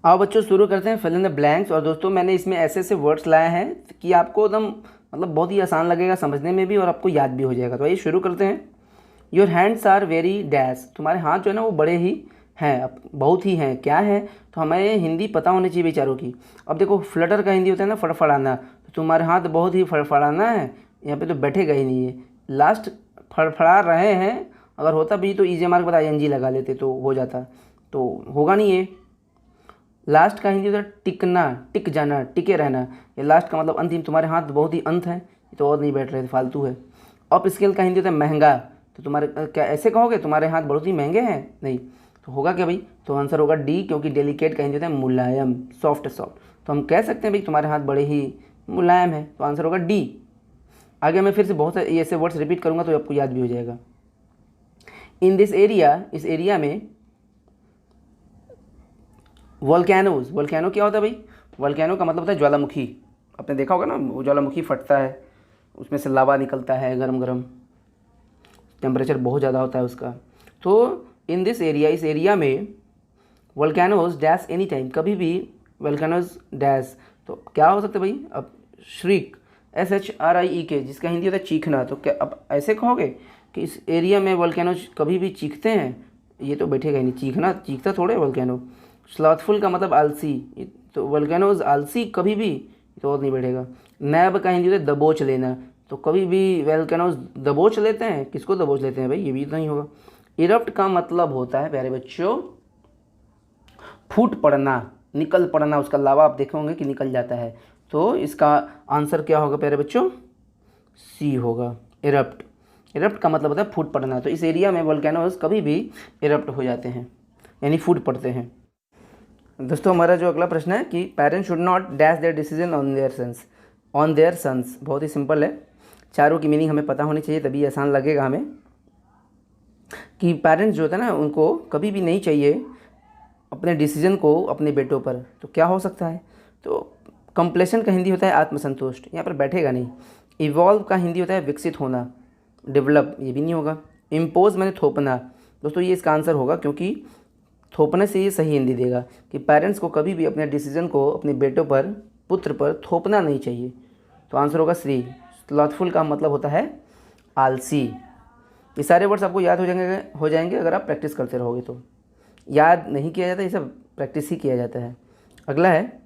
आओ बच्चों शुरू करते हैं फिल इन द ब्लैंक्स। और दोस्तों मैंने इसमें ऐसे ऐसे वर्ड्स लाए हैं कि आपको एकदम मतलब बहुत ही आसान लगेगा समझने में भी और आपको याद भी हो जाएगा। तो आइए शुरू करते हैं। Your hands are very dash, तुम्हारे हाथ जो है ना वो बड़े ही हैं, बहुत ही हैं। क्या है? तो हमें हिंदी पता होनी चाहिए बेचारों की। अब देखो फ्लटर का हिंदी होता है ना फड़फड़ाना, तो तुम्हारे हाथ बहुत ही फड़फड़ाना है, यहाँ पे तो बैठेगा ही नहीं है। लास्ट फड़फड़ा रहे हैं, अगर होता भी तो ईजी मार्क बता ING लगा लेते तो हो जाता, तो होगा नहीं ये। लास्ट का हिंदी होता है टिकना, टिक जाना, टिके रहना। ये लास्ट का मतलब अंतिम, तुम्हारे हाथ बहुत ही अंत है, ये तो और नहीं बैठ रहे थे, फालतू है। अप स्केल का हिंदी होता है महंगा, तो तुम्हारे क्या ऐसे कहोगे तुम्हारे हाथ बहुत ही महंगे हैं? नहीं, तो होगा क्या भाई? तो आंसर होगा D, क्योंकि डेलिकेट का हिंदी होता है मुलायम, सॉफ्ट सॉफ्ट। तो हम कह सकते हैं भाई तुम्हारे हाथ बड़े ही मुलायम है, तो आंसर होगा D। आगे मैं फिर से बहुत सारे ऐसे वर्ड्स रिपीट करूँगा तो आपको याद भी हो जाएगा। इन दिस एरिया, इस एरिया में वोल्केनोज, वोल्केनो क्या होता है भाई? वोल्केनो का मतलब होता है ज्वालामुखी। आपने देखा होगा ना, वो ज्वालामुखी फटता है, उसमें से लावा निकलता है, गरम गरम, टेम्परेचर बहुत ज़्यादा होता है उसका। तो इन दिस एरिया, इस एरिया में वोल्केनोज डैश एनी टाइम, कभी भी वोल्केनोज डैश, तो क्या हो सकता है भाई? अब श्रीक, SHRIEK, जिसका हिंदी होता है चीखना। तो क्या अब ऐसे कहोगे कि इस एरिया में वोल्केनोज कभी भी चीखते हैं? ये तो बैठेगा ही नहीं, चीखना, चीखता थोड़े वोल्केनो। स्लॉथफुल का मतलब आलसी, तो वोल्केनोज आलसी कभी भी, तो और नहीं बैठेगा। नैब का हिंदी होता है दबोच लेना, तो कभी भी वोल्केनोज दबोच लेते हैं? किसको दबोच लेते हैं भाई? ये भी नहीं होगा। इरप्ट का मतलब होता है प्यारे बच्चों फूट पड़ना, निकल पड़ना, उसका लावा आप देखे होंगे कि निकल जाता है। तो इसका आंसर क्या होगा प्यारे बच्चों? C होगा, इरप्ट। इरप्ट का मतलब होता है फूट पड़ना। तो इस एरिया में वोल्केनोज कभी भी इरप्ट हो जाते हैं, यानी फूट पड़ते हैं। दोस्तों हमारा जो अगला प्रश्न है कि parents should not dash their decision on their sons. बहुत ही सिंपल है, चारों की मीनिंग हमें पता होनी चाहिए तभी आसान लगेगा हमें। कि पेरेंट्स जो होता है ना, उनको कभी भी नहीं चाहिए अपने डिसीजन को अपने बेटों पर। तो क्या हो सकता है? तो कंप्लेशन का हिंदी होता है आत्मसंतुष्ट, यहाँ पर बैठेगा नहीं। इवॉल्व का हिंदी होता है विकसित होना, डेवलप, ये भी नहीं होगा। इम्पोज मैंने थोपना, दोस्तों ये इसका आंसर होगा, क्योंकि थोपने से ये सही हिंदी देगा कि पेरेंट्स को कभी भी अपने डिसीजन को अपने बेटों पर, पुत्र पर थोपना नहीं चाहिए। तो आंसर होगा C। स्लॉथफुल का मतलब होता है आलसी। ये सारे वर्ड्स आपको याद हो जाएंगे अगर आप प्रैक्टिस करते रहोगे। तो याद नहीं किया जाता, ये सब प्रैक्टिस ही किया जाता है। अगला है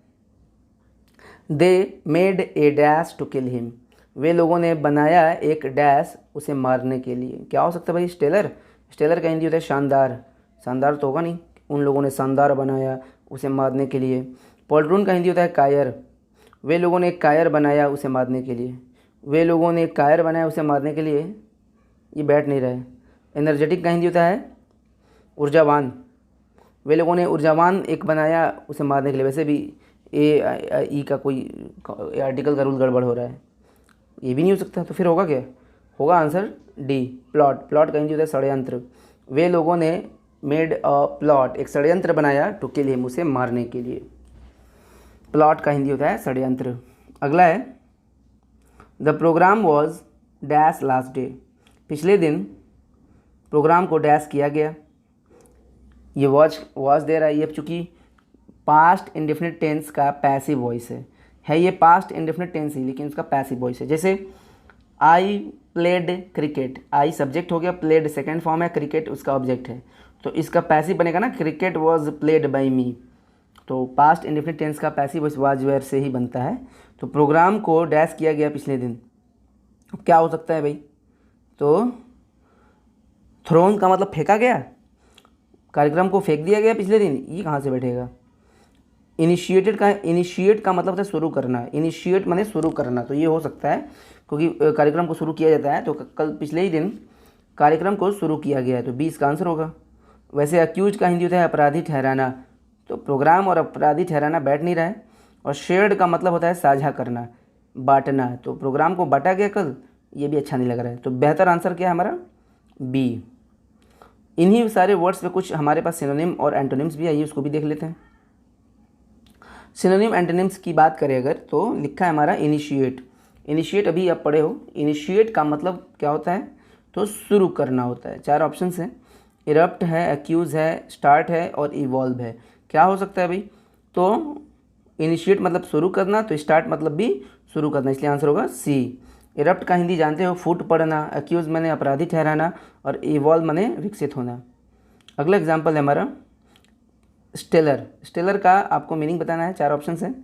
they made a dash to kill him, वे लोगों ने बनाया एक डैश उसे मारने के लिए। क्या हो सकता है भाई? स्टेलर, स्टेलर का हिंदी होता है शानदार, शानदार तो होगा नहीं, उन लोगों ने शानदार बनाया उसे मारने के लिए। पॉल्ट्रून का हिंदी होता है कायर, वे लोगों ने एक कायर बनाया उसे मारने के लिए। वे लोगों ने एक कायर बनाया उसे मारने के लिए, ये बैठ नहीं रहे। एनर्जेटिक का हिंदी होता है ऊर्जावान, वे लोगों ने ऊर्जावान एक बनाया उसे मारने के लिए। वैसे भी A I E का कोई आर्टिकल का रूल गड़बड़ हो रहा है, ये भी नहीं हो सकता। तो फिर होगा क्या? होगा आंसर D, प्लॉट। प्लॉट का हिंदी होता है षड्यंत्र, वे लोगों ने मेड अ प्लॉट, एक षड्यंत्र बनाया टू किल हिम, उसे मारने के लिए। प्लॉट का हिंदी होता है षड्यंत्र। अगला है the programme was dash last day, पिछले दिन प्रोग्राम को डैश किया गया। ये वॉज दे रहा है, ये चूँकि पास्ट इंडेफिनिट टेंस का पैसिव वॉइस है ये पास्ट इंडेफिनिट टेंस ही, लेकिन उसका पैसिव वॉइस है। जैसे I played cricket, I subject हो गया, प्लेड सेकेंड फॉर्म है, क्रिकेट उसका ऑब्जेक्ट है, तो इसका पैसिव बनेगा ना क्रिकेट वॉज प्लेड बाई मी। तो पास्ट इंडेफिनिट टेंस का पैसिव वॉइस वाज वेयर से ही बनता है। तो प्रोग्राम को डैश किया गया पिछले दिन, क्या हो सकता है भाई? तो थ्रोन का मतलब फेंका गया, कार्यक्रम को फेंक दिया गया पिछले दिन, ये कहाँ से बैठेगा? इनिशिएट का मतलब है शुरू करना, इनिशिएट माने शुरू करना, तो ये हो सकता है क्योंकि कार्यक्रम को शुरू किया जाता है, तो कल पिछले ही दिन कार्यक्रम को शुरू किया गया है, तो 20 का आंसर होगा। वैसे अक्यूज का हिंदी होता है अपराधी ठहराना, तो प्रोग्राम और अपराधी ठहराना बैठ नहीं रहा है। और शेयर्ड का मतलब होता है साझा करना, बांटना, तो प्रोग्राम को बांटा गया कल, ये भी अच्छा नहीं लग रहा है। तो बेहतर आंसर क्या है हमारा? B। इन्हीं सारे वर्ड्स पे कुछ हमारे पास सिनोनिम और एंटोनिम्स भी आइए उसको भी देख लेते हैं। सिनोनिम एंटोनिम्स की बात करें अगर, तो लिखा है हमारा इनिशिएट। इनिशिएट अभी आप पढ़े हो, इनिशिएट का मतलब क्या होता है? तो शुरू करना होता है। 4 ऑप्शंस हैं, इरप्ट है, एक्यूज़ है, स्टार्ट है और इवॉल्व है। क्या हो सकता है भाई? तो इनिशिएट मतलब शुरू करना, तो स्टार्ट मतलब भी शुरू करना, इसलिए आंसर होगा सी। इरप्ट का हिंदी जानते हो, फूट पड़ना। एक्यूज मैंने अपराधी ठहराना, और इवॉल्व मैंने विकसित होना। अगला एग्जाम्पल है हमारा स्टेलर। स्टेलर का आपको मीनिंग बताना है, 4 ऑप्शन है।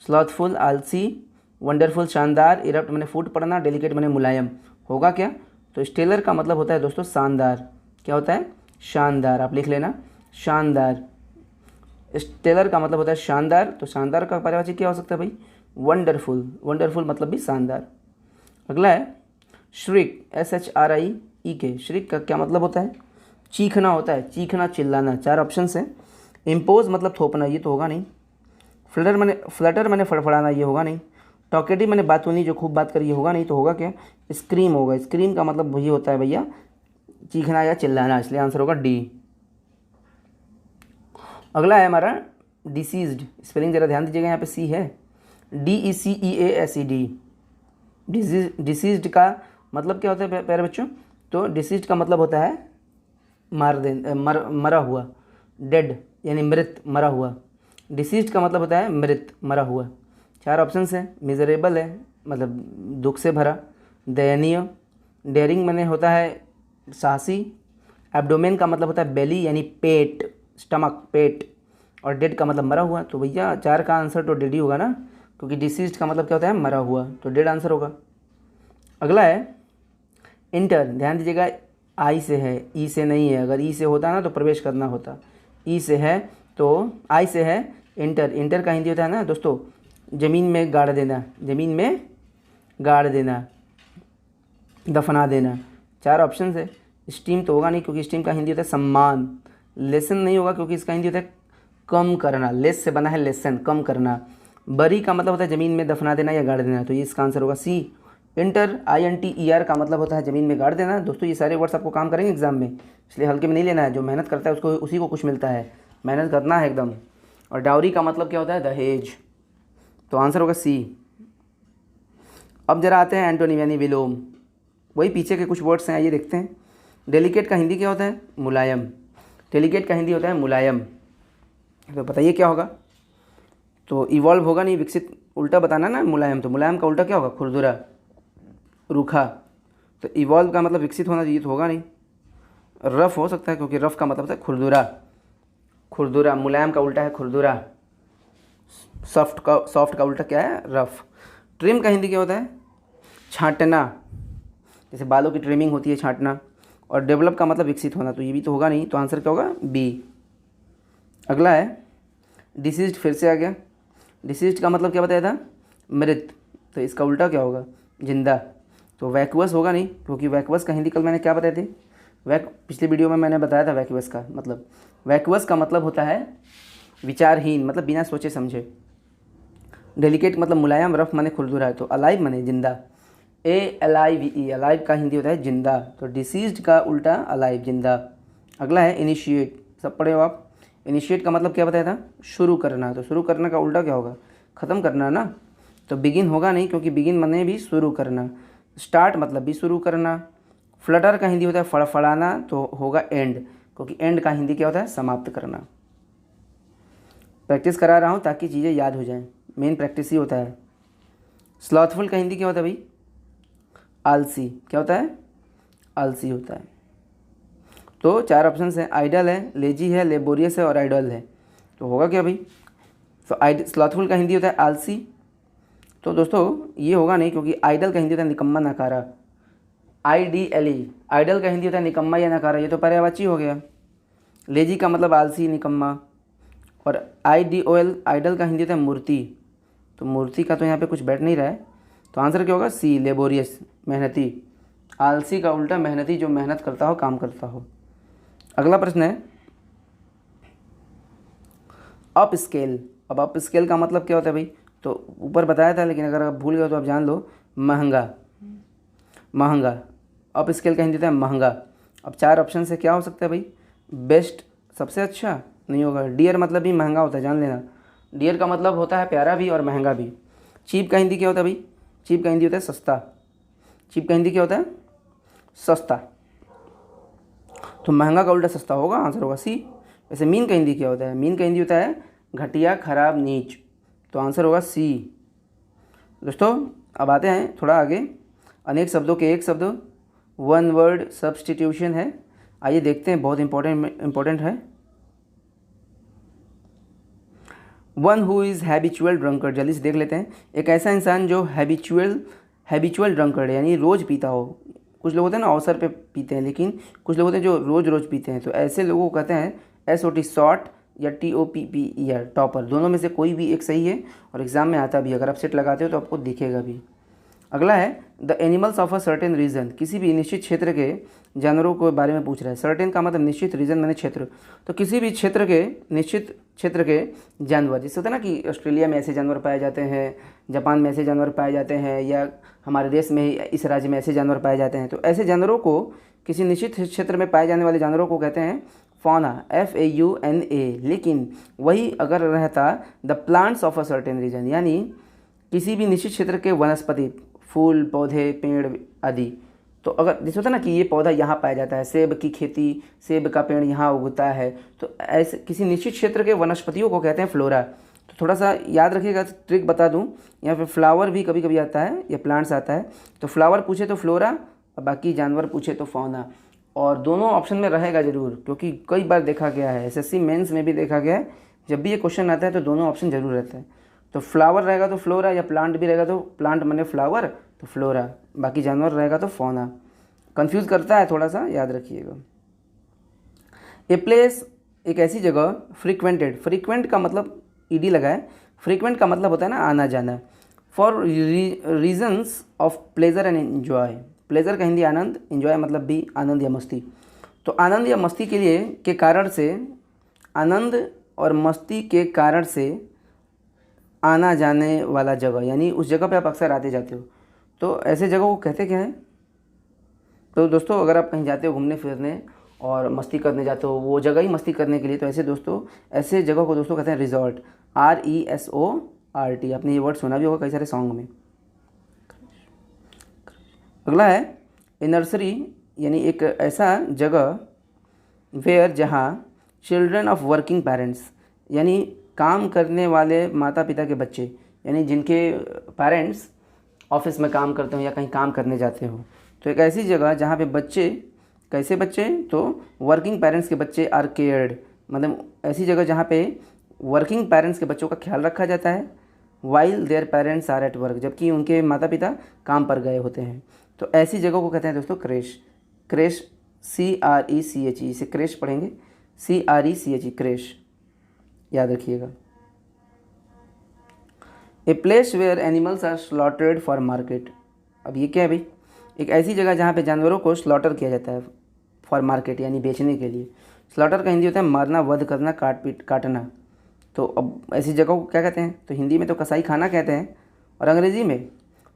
स्लॉथफुल, आलसी, वंडरफुल शानदार, इरप्ट मैंने फूट पड़ना, डेलिकेट मैंने मुलायम। होगा क्या? तो स्टेलर का मतलब होता है दोस्तों शानदार। क्या होता है? शानदार। आप लिख लेना, शानदार। स्टेलर का मतलब होता है शानदार, तो शानदार का पर्यायवाची क्या हो सकता है भाई? वंडरफुल। वंडरफुल मतलब भी शानदार। अगला है श्रिक, SHRIEK। श्रिक का क्या मतलब होता है? चीखना होता है, चीखना, चिल्लाना। 4 ऑप्शन है। इम्पोज मतलब थोपना, ये तो होगा नहीं। फ्लटर मैंने फड़फड़ाना, ये होगा नहीं। टॉकेटिव मैंने बातूनी, जो खूब बात करी, ये होगा नहीं। तो होगा क्या? स्क्रीम होगा। स्क्रीम का मतलब वही होता है भैया चीखना या चिल्लाना, इसलिए आंसर होगा डी। अगला है हमारा डिसीज्ड। स्पेलिंग ज़रा ध्यान दीजिएगा, यहाँ पे सी है, DECEASED। डिसीज्ड का मतलब क्या होता है प्यारे बच्चों? तो डिसीज्ड का मतलब होता है मरा हुआ, डेड यानी मृत, मरा हुआ। डिसीज्ड का मतलब होता है मृत, मरा हुआ। 4 ऑप्शन है। मिजरेबल है मतलब दुख से भरा, दयनीय, डेयरिंग मैंने होता है साहसी, एब्डोमेन का मतलब होता है बेली यानी पेट, स्टमक, पेट, और डेड का मतलब मरा हुआ। तो भैया 4 का आंसर तो डेड ही होगा ना, क्योंकि डिसीज्ड का मतलब क्या होता है? मरा हुआ, तो डेड आंसर होगा। अगला है इंटर। ध्यान दीजिएगा, आई से है, ई से नहीं है। अगर ई से होता ना तो प्रवेश करना होता, ई से है तो आई से है। इंटर, इंटर का हिंदी होता है ना दोस्तों ज़मीन में गाड़ देना, ज़मीन में गाड़ देना, दफना देना। 4 ऑप्शन है। स्टीम तो होगा नहीं, क्योंकि स्टीम का हिंदी होता है सम्मान। लेसन नहीं होगा, क्योंकि इसका हिंदी होता है कम करना, लेस से बना है लेसन, कम करना। बरी का मतलब होता है ज़मीन में दफना देना या गाड़ देना, तो ये इसका आंसर होगा सी। इंटर, INTER का मतलब होता है ज़मीन में गाड़ देना। दोस्तों ये सारे वर्ड्स आपको काम करेंगे एग्जाम में, इसलिए हल्के में नहीं लेना है। जो मेहनत करता है उसको उसी को कुछ मिलता है, मेहनत करना है एकदम। और डाउरी का मतलब क्या होता है? दहेज, तो आंसर होगा सी। अब जरा आते हैं एंटोनिम यानी विलोम। वही पीछे के कुछ वर्ड्स हैं, आइए देखते हैं। डेलिकेट का हिंदी क्या होता है? मुलायम। डेलिकेट का हिंदी होता है मुलायम, तो बताइए क्या होगा? तो इवॉल्व होगा नहीं, विकसित उल्टा बताना ना मुलायम, तो मुलायम का उल्टा क्या होगा? खुरदुरा, रूखा। तो इवॉल्व का मतलब विकसित होना चाहिए, तो होगा नहीं। रफ हो सकता है, क्योंकि रफ का मतलब होता है खुरदुरा, खुरदुरा। मुलायम का उल्टा है खुरदुरा। सॉफ्ट का उल्टा क्या है? रफ। ट्रिम का हिंदी क्या होता है? छांटना, जैसे बालों की ट्रिमिंग होती है, छांटना। और डेवलप का मतलब विकसित होना, तो ये भी तो होगा नहीं, तो आंसर क्या होगा? बी। अगला है डिसीज्ड, फिर से आ गया। डिसीज्ड का मतलब क्या बताया था? मृत, तो इसका उल्टा क्या होगा? जिंदा। तो वैक्यूअस होगा नहीं, क्योंकि वैक्यूअस का हिंदी कल मैंने क्या बताए थे? पिछली वीडियो में मैंने बताया था वैक्यूअस का मतलब। वैक्यूअस का मतलब होता है विचारहीन, मतलब बिना सोचे समझे। डेलिकेट मतलब मुलायम, रफ माने खुरदुरा है, तो अलाइव माने जिंदा, ALIVE। अलाइव का हिंदी होता है जिंदा, तो डिसीज्ड का उल्टा अलाइव, जिंदा। अगला है इनिशिएट, सब पढ़े हो आप। इनिशिएट का मतलब क्या बताया था? शुरू करना, तो शुरू करने का उल्टा क्या होगा? ख़त्म करना ना, तो बिगिन होगा नहीं, क्योंकि बिगिन माने भी शुरू करना। स्टार्ट मतलब भी शुरू करना। फ्लटर का हिंदी होता है फड़फड़ाना, तो होगा एंड, क्योंकि एंड का हिंदी क्या होता है? समाप्त करना। प्रैक्टिस करा रहा हूँ ताकि चीज़ें याद हो जाएं, मेन प्रैक्टिस ही होता है। स्लॉथफुल का हिंदी क्या होता है भाई? आलसी। क्या होता है? आलसी होता है। तो 4 ऑप्शन हैं। आइडल है, लेजी है, लेबोरियस है, और आइडल है, तो होगा क्या भाई? तो स्लॉथफुल का हिंदी होता है आलसी, तो दोस्तों ये होगा नहीं, क्योंकि आइडल का हिंदी होता है निकम्मा, नकारा, IDLE। आइडल का हिंदी होता है निकम्मा या नकारा, ये तो पर्यायवाची हो गया। लेजी का मतलब आलसी, निकम्मा। और IDOL, आइडल का हिंदी होता है मूर्ति, तो मूर्ति का तो यहाँ पे कुछ बैठ नहीं रहा है, तो आंसर क्या होगा? सी, लेबोरियस, मेहनती। आलसी का उल्टा मेहनती, जो मेहनत करता हो, काम करता हो। अगला प्रश्न है अप स्केल। अब अप स्केल का मतलब क्या होता है भाई? तो ऊपर बताया था, लेकिन अगर आप भूल गए तो आप जान लो, महंगा, महंगा। अप स्केल का हिंदी होता है महंगा। अब 4 ऑप्शन से क्या हो सकता है भाई? बेस्ट, सबसे अच्छा नहीं होगा। डियर मतलब भी महंगा होता है, जान लेना। डियर का मतलब होता है प्यारा भी और महंगा भी। चीप का हिंदी क्या होता है भाई? चीप का हिंदी होता है सस्ता। चीप का हिंदी क्या होता है? सस्ता। तो महंगा का उल्टा सस्ता होगा, आंसर होगा सी। वैसे मीन का हिंदी क्या होता है? मीन का हिंदी होता है घटिया, खराब, नीच। तो आंसर होगा सी। दोस्तों अब आते हैं थोड़ा आगे, अनेक शब्दों के एक शब्द, वन वर्ड सब्स्टिट्यूशन है। आइए देखते हैं, बहुत इंपॉर्टेंट है। One who is habitual drunkard, जल्दी से देख लेते हैं। एक ऐसा इंसान जो हैबिचुअल ड्रंकर्ड है, यानी रोज़ पीता हो। कुछ लोग होते हैं ना अवसर पे पीते हैं, लेकिन कुछ लोग होते हैं जो रोज़ पीते हैं। तो ऐसे लोगों को कहते हैं SOT शॉर्ट, या TOPPER टॉपर। दोनों में से कोई भी एक सही है और एग्ज़ाम में आता भी। अगर आप सेट लगाते हो तो आपको दिखेगा भी। अगला है the animals of a certain region, किसी भी निश्चित क्षेत्र के जानवरों के बारे में पूछ रहा है। सर्टेन का मतलब निश्चित, रीजन मैंने क्षेत्र, तो किसी भी क्षेत्र के, निश्चित क्षेत्र के जानवर। जैसे होता है ना कि ऑस्ट्रेलिया में ऐसे जानवर पाए जाते हैं, जापान में ऐसे जानवर पाए जाते हैं, या हमारे देश में ही इस राज्य में ऐसे जानवर पाए जाते हैं। तो ऐसे जानवरों को, किसी निश्चित क्षेत्र में पाए जाने वाले जानवरों को कहते हैं फौना, FAUNA। लेकिन वही अगर रहता the plants of a certain region, यानी किसी भी निश्चित क्षेत्र के वनस्पति, फूल, पौधे, पेड़ आदि। तो अगर जैसे होता है ना कि ये पौधा यहाँ पाया जाता है, सेब की खेती, सेब का पेड़ यहाँ उगता है, तो ऐसे किसी निश्चित क्षेत्र के वनस्पतियों को कहते हैं फ्लोरा। तो थोड़ा सा याद रखिएगा, ट्रिक बता दूँ, यहाँ पे फ्लावर भी कभी कभी आता है या प्लांट्स आता है। तो फ्लावर पूछे तो फ्लोरा और बाकी जानवर पूछे तो फौना। और दोनों ऑप्शन में रहेगा ज़रूर, क्योंकि कई बार देखा गया है, SSC मेंस में भी देखा गया है, जब भी ये क्वेश्चन आता है तो दोनों ऑप्शन जरूर रहता है। तो फ्लावर रहेगा तो फ्लोरा, या प्लांट भी रहेगा तो प्लांट माने फ्लावर तो फ्लोरा, बाकी जानवर रहेगा तो फौना। कंफ्यूज करता है थोड़ा सा, याद रखिएगा। ए प्लेस, एक ऐसी जगह, फ्रीक्वेंटेड, फ्रीक्वेंट का मतलब ED लगा है, फ्रीक्वेंट का मतलब होता है ना आना जाना। For reasons of pleasure and enjoy, pleasure का हिंदी आनंद, एन्जॉय मतलब भी आनंद या मस्ती। तो आनंद या मस्ती के लिए, के कारण से, आनंद और मस्ती के कारण से आना जाने वाला जगह, यानी उस जगह पे आप अक्सर आते जाते हो। तो ऐसे जगह को कहते क्या है? तो दोस्तों अगर आप कहीं जाते हो घूमने फिरने और मस्ती करने जाते हो, वो जगह ही मस्ती करने के लिए, तो ऐसे जगह को दोस्तों कहते हैं रिजॉर्ट, RESORT। आपने ये वर्ड सुना भी होगा कई सारे सॉन्ग में। अगला है ए नर्सरी, यानी एक ऐसा जगह वेयर, जहाँ चिल्ड्रन ऑफ वर्किंग पेरेंट्स, यानी काम करने वाले माता पिता के बच्चे, यानी जिनके पेरेंट्स ऑफिस में काम करते हो या कहीं काम करने जाते हो। तो एक ऐसी जगह जहाँ पे बच्चे, कैसे बच्चे, तो वर्किंग पेरेंट्स के बच्चे आर केयर्ड, मतलब ऐसी जगह जहाँ पे वर्किंग पेरेंट्स के बच्चों का ख्याल रखा जाता है, while their parents are at work, जबकि उनके माता पिता काम पर गए होते हैं। तो ऐसी जगह को कहते हैं दोस्तों क्रेश। क्रेश CRECHE, इसे क्रेश पढ़ेंगे, CRECHE, क्रेश, याद रखिएगा। A place where animals are slaughtered for market, अब ये क्या है भाई? एक ऐसी जगह जहाँ पे जानवरों को स्लॉटर किया जाता है फॉर मार्केट, यानी बेचने के लिए। स्लॉटर का हिंदी होता है मारना, वध करना, काटना। तो अब ऐसी जगह को क्या कहते हैं? तो हिंदी में तो कसाई खाना कहते हैं, और अंग्रेज़ी में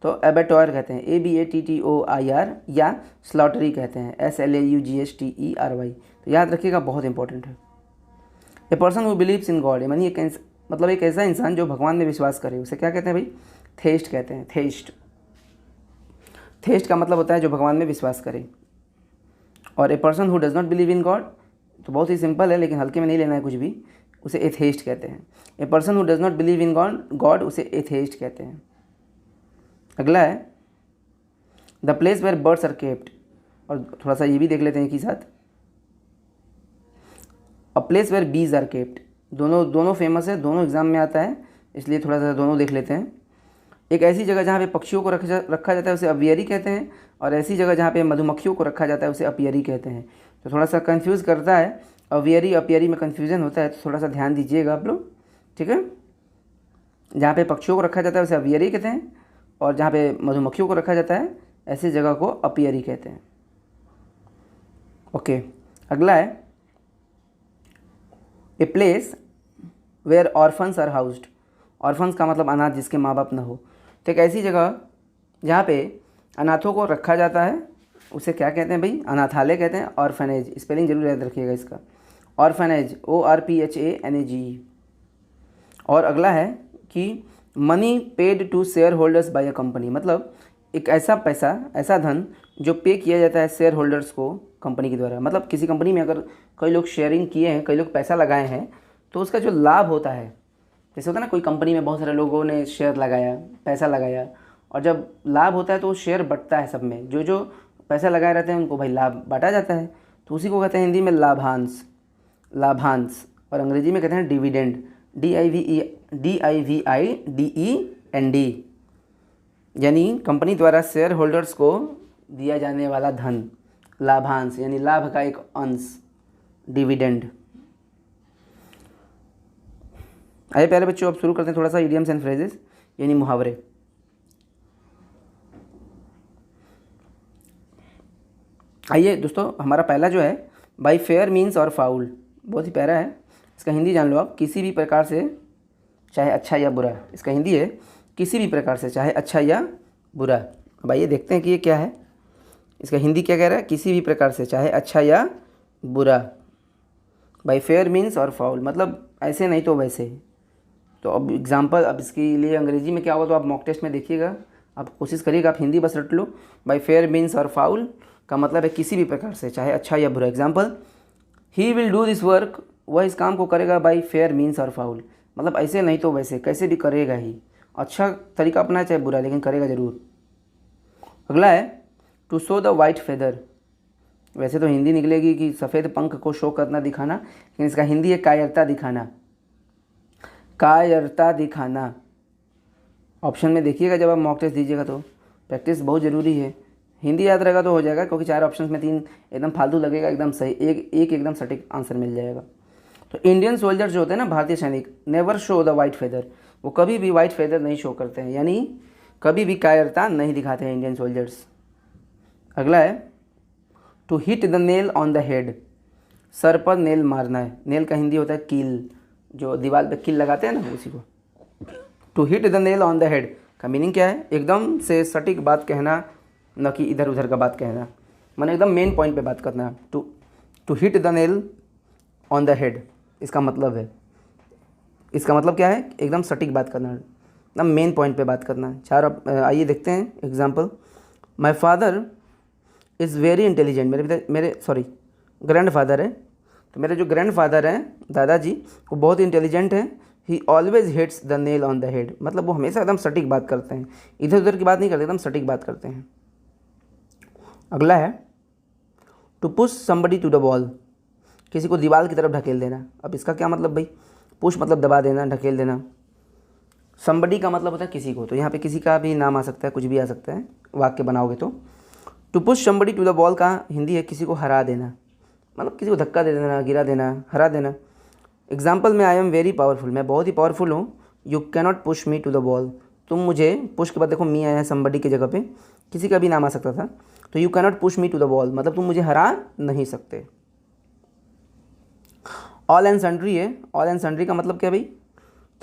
तो एबेटॉयर कहते हैं, ABATTOIR, या स्लॉटरी कहते हैं, SLAUGHTERY। तो याद रखिएगा, बहुत इंपॉर्टेंट है। ए person who believes in God, यानी एक ऐसा इंसान जो भगवान में विश्वास करे, उसे क्या कहते हैं भाई? थेइस्ट कहते हैं, थेइस्ट। थेइस्ट का मतलब होता है जो भगवान में विश्वास करे। और ए person who does not believe in God, तो बहुत ही सिंपल है, लेकिन हल्के में नहीं लेना है कुछ भी, उसे एथेइस्ट कहते हैं। A person who does not believe in God, उसे एथेइस्ट कहते हैं। अगला है the place where birds are kept, और थोड़ा सा ये भी देख लेते हैं एक ही साथ। A place where bees are kept, दोनों फेमस है, दोनों एग्जाम में आता है, इसलिए थोड़ा सा दोनों देख लेते हैं। एक ऐसी जगह जहाँ पे पक्षियों को रखा जाता है उसे अवियरी कहते हैं, और ऐसी जगह जहाँ पे मधुमक्खियों को रखा जाता है उसे अपियरी कहते हैं। तो थोड़ा सा कंफ्यूज करता है, अवियरी अपियरी में कन्फ्यूजन होता है, तो थोड़ा सा ध्यान दीजिएगा आप लोग, ठीक है। जहाँ पे पक्षियों को रखा जाता है उसे अवियरी कहते हैं, और जहाँ पे मधुमक्खियों को रखा जाता है ऐसी जगह को अपियरी कहते हैं। ओके, अगला है a place where orphans are housed. Orphans का मतलब अनाथ, जिसके माँ बाप ना हो। तो एक ऐसी जगह जहाँ पे अनाथों को रखा जाता है उसे क्या कहते हैं भाई? अनाथालय कहते हैं, ऑर्फनेज। स्पेलिंग जरूर याद रखिएगा इसका, ऑर्फनेज, ORPHANAGE। और अगला है कि money paid to shareholders by a company, मतलब एक ऐसा पैसा, ऐसा धन जो पे किया जाता है शेयर होल्डर्स को कंपनी के द्वारा। मतलब किसी कंपनी में अगर कई लोग शेयरिंग किए हैं, कई लोग पैसा लगाए हैं, तो उसका जो लाभ होता है जैसे होता है ना, कोई कंपनी में बहुत सारे लोगों ने शेयर लगाया, पैसा लगाया, और जब लाभ होता है तो शेयर बंटता है सब में, जो जो पैसा लगाए रहते हैं उनको भाई लाभ बांटा जाता है, तो उसी को कहते हैं हिंदी में लाभांश। लाभांश, और अंग्रेजी में कहते हैं डिविडेंड, DIVIDEND, यानी कंपनी द्वारा शेयर होल्डर्स को दिया जाने वाला धन, लाभांश यानी लाभ का एक अंश, डिविडेंड। आइए प्यारे बच्चों, अब शुरू करते हैं थोड़ा सा इडियम्स एंड फ्रेजेस यानी मुहावरे। आइए दोस्तों, हमारा पहला जो है बाई फेयर मीन्स और फाउल, बहुत ही प्यारा है। इसका हिंदी जान लो आप, किसी भी प्रकार से चाहे अच्छा या बुरा। इसका हिंदी है किसी भी प्रकार से चाहे अच्छा या बुरा। अब आइए देखते हैं कि ये क्या है। इसका हिंदी क्या कह रहा है, किसी भी प्रकार से चाहे अच्छा या बुरा। बाई फेयर मीन्स और फाउल मतलब ऐसे नहीं तो वैसे। तो अब एग्जाम्पल, अब इसके लिए अंग्रेजी में क्या होगा तो आप मॉक टेस्ट में देखिएगा, आप कोशिश करिएगा, आप हिंदी बस रट लो। बाई फेयर मीन्स और फाउल का मतलब है किसी भी प्रकार से चाहे अच्छा या बुरा। Example, he will do this work, वह इस काम को करेगा बाई फेयर मीन्स और फाउल मतलब ऐसे नहीं तो वैसे, कैसे भी करेगा ही, अच्छा तरीका अपना चाहे बुरा, लेकिन करेगा ज़रूर। अगला है to show the white feather. वैसे तो हिंदी निकलेगी कि सफ़ेद पंख को शो करना, दिखाना, लेकिन इसका हिंदी है कायरता दिखाना। कायरता दिखाना। ऑप्शन में देखिएगा जब आप मॉक टेस्ट दीजिएगा तो प्रैक्टिस बहुत ज़रूरी है। हिंदी याद रहेगा तो हो जाएगा, क्योंकि 4 ऑप्शन में 3 एकदम फालतू लगेगा, एकदम सही, एक एकदम सटीक आंसर मिल जाएगा। तो इंडियन सोल्जर जो होते हैं ना, भारतीय सैनिक, never show the white feather, वो कभी भी वाइट फेदर नहीं शो करते हैं, यानी कभी भी कायरता नहीं दिखाते हैं इंडियन सोल्जर्स। अगला है to hit the nail on the head, सर पर नेल मारना है। नेल का हिंदी होता है कील, जो दीवार पे कील लगाते हैं ना, उसी को। To hit the nail on the head का मीनिंग क्या है, एकदम से सटीक बात कहना, न कि इधर उधर का बात कहना, माने एकदम मेन पॉइंट पे बात करना। To hit the nail on the head इसका मतलब है, इसका मतलब क्या है, एकदम सटीक बात करना, एकदम मेन पॉइंट पे बात करना। 4 आइए देखते हैं example. My father is very intelligent, मेरे ग्रैंड फादर है, तो मेरे जो ग्रैंड फादर हैं, दादाजी, वो बहुत इंटेलिजेंट हैं। ही always hits the nail on the head मतलब वो हमेशा एकदम सटीक बात करते हैं, इधर उधर की बात नहीं करते, एकदम सटीक बात करते हैं। अगला है to push somebody to the wall, किसी को दीवार की तरफ ढकेल देना। अब इसका क्या मतलब भाई, पुश मतलब दबा देना, ढकेल देना, समबडी का मतलब होता है किसी को, तो यहाँ पे किसी का भी नाम आ सकता है, कुछ भी आ सकता है, वाक्य बनाओगे तो। To push somebody to the wall का हिंदी है किसी को हरा देना, मतलब किसी को धक्का दे देना, गिरा देना, हरा देना। एग्जाम्पल में आई एम वेरी पावरफुल, मैं बहुत ही पावरफुल हूँ। You cannot push me to the wall, तुम मुझे, पुश के बाद देखो मी आया है समबडी की जगह पे, किसी का भी नाम आ सकता था, तो you cannot push me to the wall मतलब तुम मुझे हरा नहीं सकते। ऑल एंड सन्ड्री है, ऑल एंड सन्ड्री का मतलब क्या भाई,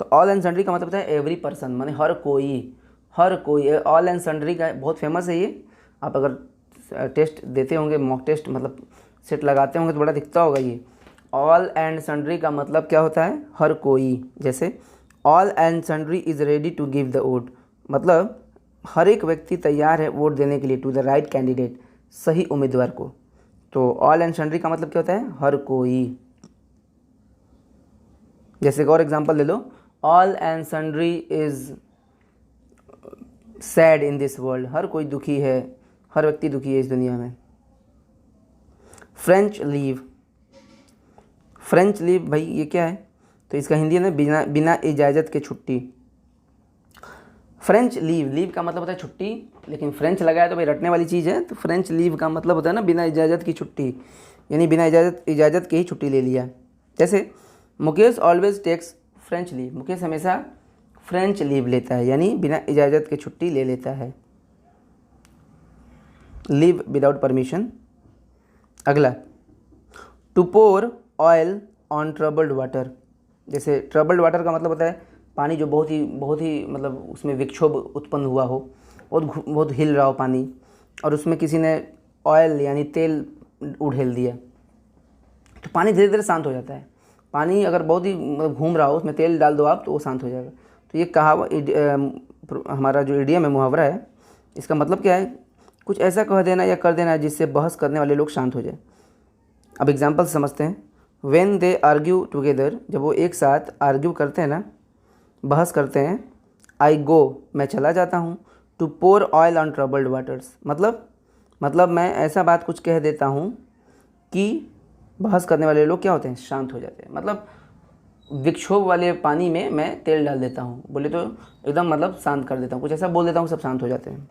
तो ऑल एंड सन्ड्री का मतलब होता है एवरी पर्सन, माने हर कोई। ऑल एंड सन्ड्री का बहुत फेमस है ये, आप अगर टेस्ट देते होंगे, मॉक टेस्ट मतलब सेट लगाते होंगे तो बड़ा दिखता होगा ये। ऑल एंड सन्ड्री का मतलब क्या होता है, हर कोई। जैसे all and sundry is ready to give the vote मतलब हर एक व्यक्ति तैयार है वोट देने के लिए, टू द राइट कैंडिडेट, सही उम्मीदवार को। तो ऑल एंड सन्ड्री का मतलब क्या होता है, हर कोई। जैसे एक और एग्जांपल ले लो, all and sundry is sad in this world, हर कोई दुखी है, हर व्यक्ति दुखी है इस दुनिया में। फ्रेंच लीव, फ्रेंच लीव भाई ये क्या है, तो इसका हिंदी है ना बिना इजाज़त के छुट्टी। फ्रेंच लीव, लीव का मतलब होता है छुट्टी, लेकिन फ्रेंच लगाया तो भाई रटने वाली चीज़ है, तो फ्रेंच लीव का मतलब होता है ना बिना इजाज़त की छुट्टी, यानी बिना इजाज़त के ही छुट्टी ले लिया। जैसे Mukesh always takes French leave, Mukesh हमेशा फ्रेंच लीव लेता है, यानी बिना इजाज़त के छुट्टी ले लेता है, लीव विदाउट परमिशन। अगला to pour oil on troubled water, जैसे ट्रबल्ड वाटर का मतलब होता है पानी जो बहुत ही मतलब उसमें विक्षोभ उत्पन्न हुआ हो, बहुत हिल रहा हो पानी, और उसमें किसी ने ऑयल यानी तेल उड़ेल दिया, तो पानी धीरे धीरे शांत हो जाता है। पानी अगर बहुत ही घूम रहा हो, उसमें तेल डाल दो आप तो वो शांत हो जाएगा। तो ये कहावत, हमारा जो इडियम है, मुहावरा है, इसका मतलब क्या है, कुछ ऐसा कह देना या कर देना जिससे बहस करने वाले लोग शांत हो जाए। अब एग्जाम्पल समझते हैं। व्हेन दे आर्ग्यू टुगेदर, जब वो एक साथ आर्ग्यू करते हैं ना, बहस करते हैं। आई गो, मैं चला जाता हूँ। To pour oil on troubled waters, मतलब मैं ऐसा बात कुछ कह देता हूँ कि बहस करने वाले लोग क्या होते हैं, शांत हो जाते हैं। मतलब विक्षोभ वाले पानी में मैं तेल डाल देता हूँ, बोले तो एकदम मतलब शांत कर देता हूँ, कुछ ऐसा बोल देता हूँ, सब शांत हो जाते हैं।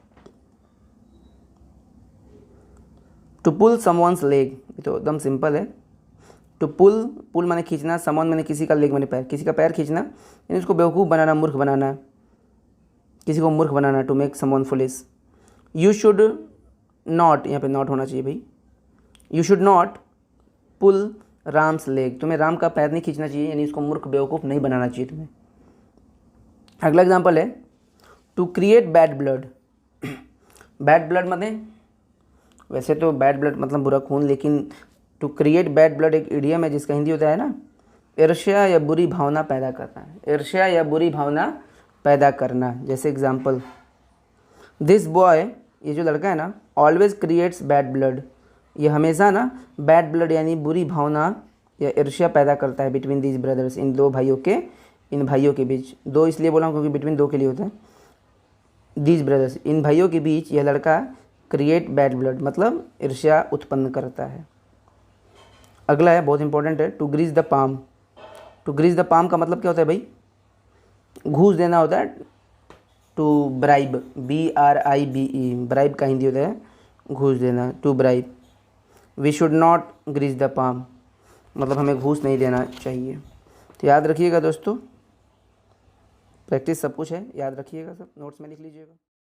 टू पुल समवंस लेग, ये तो एकदम सिंपल है। टू पुल माने खींचना, समवन माने किसी का, लेग माने पैर, किसी का पैर खींचना, यानी उसको बेवकूफ़ बनाना, मूर्ख बनाना, किसी को मूर्ख बनाना। To make someone foolish. You should not, यहाँ पे नॉट होना चाहिए भाई। You should not pull Ram's leg, तुम्हें राम का पैर नहीं खींचना चाहिए, यानी उसको मूर्ख बेवकूफ़ नहीं बनाना चाहिए तुम्हें। अगला एग्जाम्पल है to create bad blood. Bad blood मतलब, वैसे तो बैड ब्लड मतलब बुरा खून, लेकिन टू क्रिएट बैड ब्लड एक इडियम है जिसका हिंदी होता है ना, ईर्ष्या या बुरी भावना पैदा करना। ईर्ष्या या बुरी भावना पैदा करना। जैसे एग्जाम्पल, दिस बॉय, ये जो लड़का है ना, ऑलवेज क्रिएट्स बैड ब्लड, ये हमेशा ना बैड ब्लड यानी बुरी भावना या ईर्ष्या पैदा करता है बिटवीन दीज ब्रदर्स, इन भाइयों के बीच। दो इसलिए बोला हूँ क्योंकि बिटवीन दो के लिए होता है। दीज ब्रदर्स, इन भाइयों के बीच यह लड़का क्रिएट बैड ब्लड मतलब ईर्ष्या उत्पन्न करता है। अगला है, बहुत इंपॉर्टेंट है, to grease the palm. To grease the palm का मतलब क्या होता है भाई, घूस देना होता है। टू ब्राइब, BRIBE, ब्राइब का हिंदी होता है घूस देना, to bribe. We should not grease the palm, मतलब हमें घूस नहीं देना चाहिए। तो याद रखिएगा दोस्तों, प्रैक्टिस सब कुछ है, याद रखिएगा, सब नोट्स में लिख लीजिएगा।